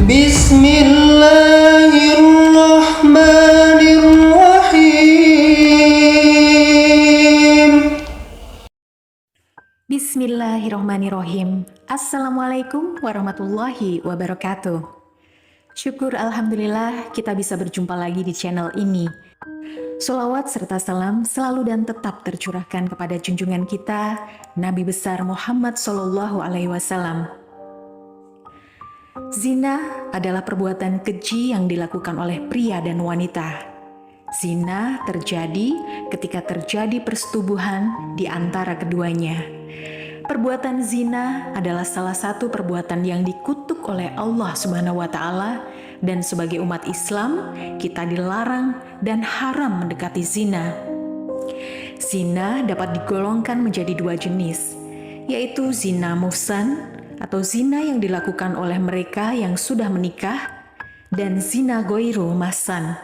Bismillahirrahmanirrahim. Bismillahirrohmanirrohim. Assalamualaikum warahmatullahi wabarakatuh. Syukur alhamdulillah kita bisa berjumpa lagi di channel ini. Sholawat serta salam selalu dan tetap tercurahkan kepada junjungan kita, Nabi besar Muhammad SAW. Zina adalah perbuatan keji yang dilakukan oleh pria dan wanita. Zina terjadi ketika terjadi persetubuhan di antara keduanya. Perbuatan zina adalah salah satu perbuatan yang dikutuk oleh Allah Subhanahu wa Ta'ala, dan sebagai umat Islam kita dilarang dan haram mendekati zina. Zina dapat digolongkan menjadi dua jenis, yaitu zina muhsan atau zina yang dilakukan oleh mereka yang sudah menikah, dan zina ghairu mahsan,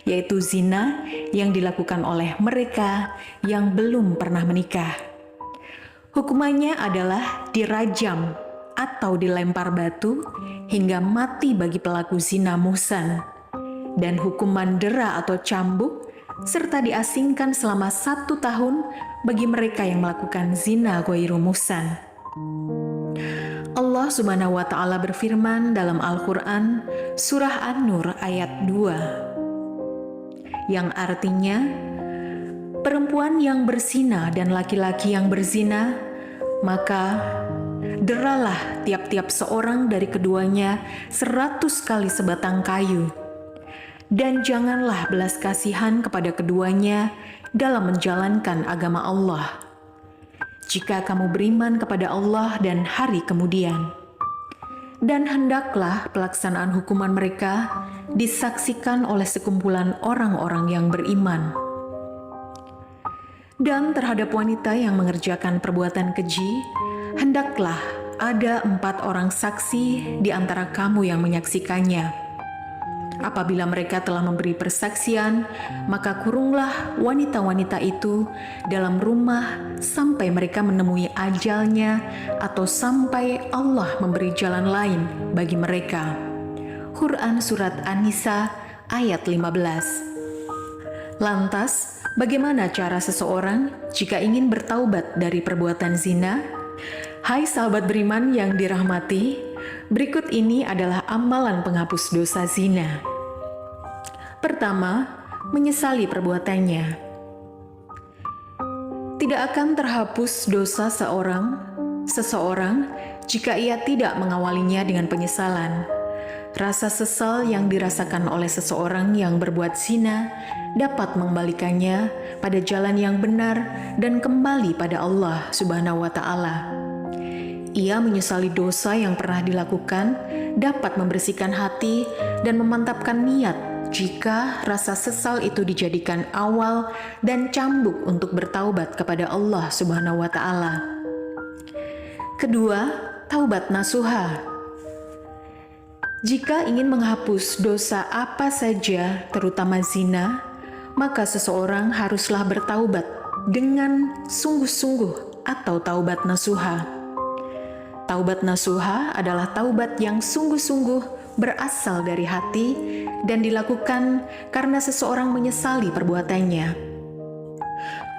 yaitu zina yang dilakukan oleh mereka yang belum pernah menikah. Hukumannya adalah dirajam atau dilempar batu hingga mati bagi pelaku zina muhsan, dan hukuman dera atau cambuk, serta diasingkan selama 1 tahun bagi mereka yang melakukan zina ghairu muhsan. Allah Subhanahu wa Ta'ala berfirman dalam Al-Quran, Surah An-Nur ayat 2, yang artinya, perempuan yang berzina dan laki-laki yang berzina, maka deralah tiap-tiap seorang dari keduanya 100 kali sebatang kayu, dan janganlah belas kasihan kepada keduanya dalam menjalankan agama Allah, jika kamu beriman kepada Allah dan hari kemudian. Dan hendaklah pelaksanaan hukuman mereka disaksikan oleh sekumpulan orang-orang yang beriman. Dan terhadap wanita yang mengerjakan perbuatan keji, hendaklah ada 4 orang saksi di antara kamu yang menyaksikannya. Apabila mereka telah memberi persaksian, maka kurunglah wanita-wanita itu dalam rumah sampai mereka menemui ajalnya atau sampai Allah memberi jalan lain bagi mereka. Quran Surat An-Nisa ayat 15. Lantas, bagaimana cara seseorang jika ingin bertaubat dari perbuatan zina? Hai sahabat beriman yang dirahmati, berikut ini adalah amalan penghapus dosa zina. Pertama, menyesali perbuatannya. Tidak akan terhapus dosa seseorang jika ia tidak mengawalinya dengan penyesalan. Rasa sesal yang dirasakan oleh seseorang yang berbuat zina dapat mengembalikannya pada jalan yang benar dan kembali pada Allah Subhanahu wa Ta'ala. Ia menyesali dosa yang pernah dilakukan, dapat membersihkan hati dan memantapkan niat jika rasa sesal itu dijadikan awal dan cambuk untuk bertaubat kepada Allah Subhanahu wa Ta'ala. Kedua, taubat nasuha. Jika ingin menghapus dosa apa saja, terutama zina, maka seseorang haruslah bertaubat dengan sungguh-sungguh atau taubat nasuha. Taubat nasuha adalah taubat yang sungguh-sungguh berasal dari hati dan dilakukan karena seseorang menyesali perbuatannya.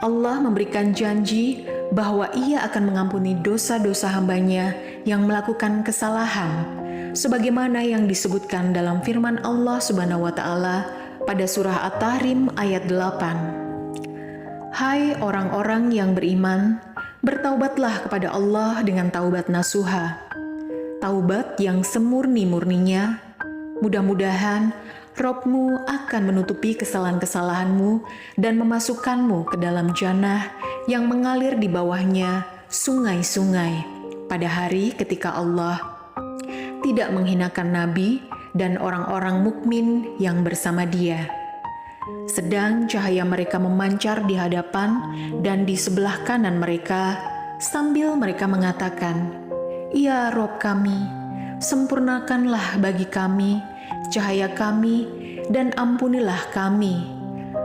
Allah memberikan janji bahwa Ia akan mengampuni dosa-dosa hambanya yang melakukan kesalahan, sebagaimana yang disebutkan dalam firman Allah Subhanahu wa Ta'ala pada surah At-Tahrim ayat 8. Hai orang-orang yang beriman, bertaubatlah kepada Allah dengan taubat nasuha, taubat yang semurni-murninya. Mudah-mudahan Robmu akan menutupi kesalahan-kesalahanmu dan memasukkanmu ke dalam jannah yang mengalir di bawahnya sungai-sungai pada hari ketika Allah tidak menghinakan Nabi dan orang-orang mukmin yang bersama Dia. Sedang cahaya mereka memancar di hadapan dan di sebelah kanan mereka, sambil mereka mengatakan, "Ya Rob kami, sempurnakanlah bagi kami cahaya kami dan ampunilah kami.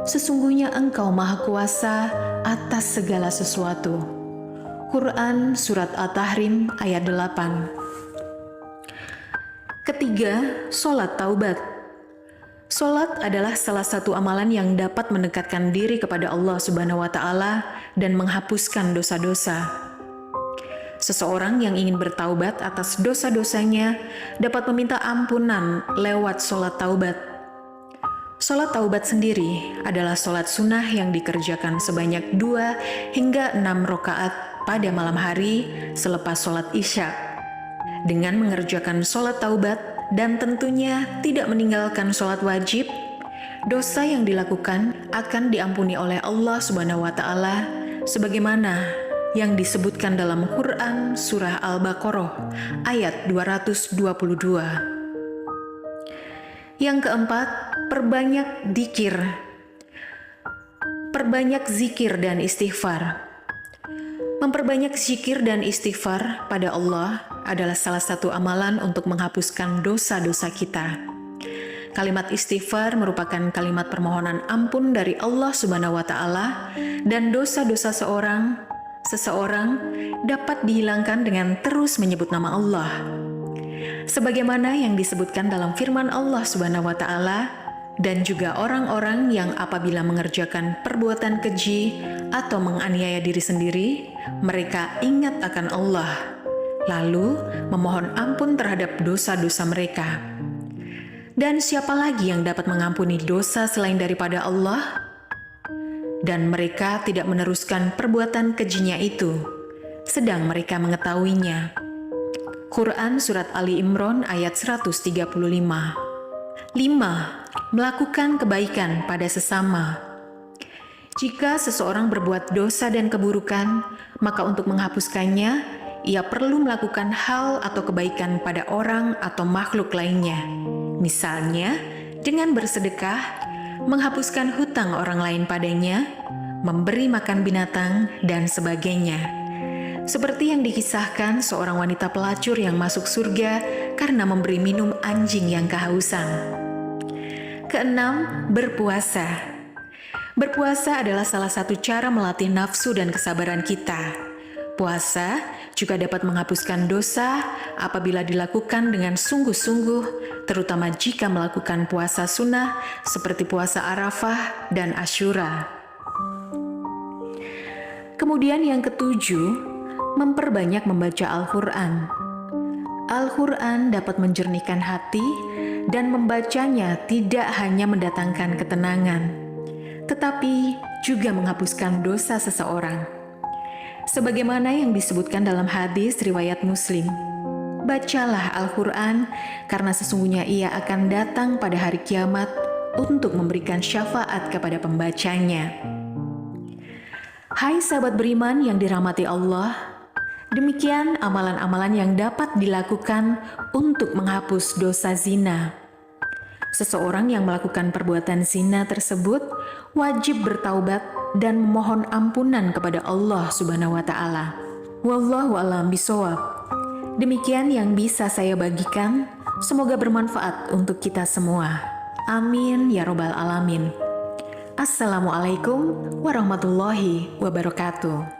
Sesungguhnya Engkau Maha Kuasa atas segala sesuatu." Quran Surat At-Tahrim ayat 8. Ketiga, sholat taubat. Sholat adalah salah satu amalan yang dapat mendekatkan diri kepada Allah Subhanahu wa Ta'ala dan menghapuskan dosa-dosa. Seseorang yang ingin bertaubat atas dosa-dosanya dapat meminta ampunan lewat sholat taubat. Sholat taubat sendiri adalah sholat sunnah yang dikerjakan sebanyak 2 hingga 6 rakaat pada malam hari selepas sholat Isya. Dengan mengerjakan sholat taubat dan tentunya tidak meninggalkan sholat wajib, dosa yang dilakukan akan diampuni oleh Allah Subhanahu wa Ta'ala sebagaimana yang disebutkan dalam Quran Surah Al-Baqarah ayat 222. Yang keempat, perbanyak dzikir. Perbanyak zikir dan istighfar. Memperbanyak zikir dan istighfar pada Allah adalah salah satu amalan untuk menghapuskan dosa-dosa kita. Kalimat istighfar merupakan kalimat permohonan ampun dari Allah Subhanahu wa Ta'ala, dan dosa-dosa seseorang dapat dihilangkan dengan terus menyebut nama Allah. Sebagaimana yang disebutkan dalam firman Allah Subhanahu wa Ta'ala, dan juga orang-orang yang apabila mengerjakan perbuatan keji atau menganiaya diri sendiri, mereka ingat akan Allah, lalu memohon ampun terhadap dosa-dosa mereka. Dan siapa lagi yang dapat mengampuni dosa selain daripada Allah? Dan mereka tidak meneruskan perbuatan kejinya itu, sedang mereka mengetahuinya. Quran Surat Ali Imran ayat 135. 5. Melakukan kebaikan pada sesama. Jika seseorang berbuat dosa dan keburukan, maka untuk menghapuskannya, ia perlu melakukan hal atau kebaikan pada orang atau makhluk lainnya. Misalnya, dengan bersedekah, menghapuskan hutang orang lain padanya, memberi makan binatang, dan sebagainya. Seperti yang dikisahkan seorang wanita pelacur yang masuk surga karena memberi minum anjing yang kehausan. Keenam, berpuasa. Berpuasa adalah salah satu cara melatih nafsu dan kesabaran kita. Puasa juga dapat menghapuskan dosa apabila dilakukan dengan sungguh-sungguh, terutama jika melakukan puasa sunnah seperti puasa Arafah dan Asyura. Kemudian yang ketujuh, memperbanyak membaca Al-Quran. Al-Quran dapat menjernihkan hati, dan membacanya tidak hanya mendatangkan ketenangan, tetapi juga menghapuskan dosa seseorang. Sebagaimana yang disebutkan dalam hadis riwayat Muslim, bacalah Al-Quran karena sesungguhnya ia akan datang pada hari kiamat untuk memberikan syafaat kepada pembacanya. Hai sahabat beriman yang dirahmati Allah, demikian amalan-amalan yang dapat dilakukan untuk menghapus dosa zina. Seseorang yang melakukan perbuatan zina tersebut wajib bertaubat dan memohon ampunan kepada Allah Subhanahu wa Ta'ala. Wallahu a'lam bishawab. Demikian yang bisa saya bagikan. Semoga bermanfaat untuk kita semua. Amin ya robbal alamin. Assalamualaikum warahmatullahi wabarakatuh.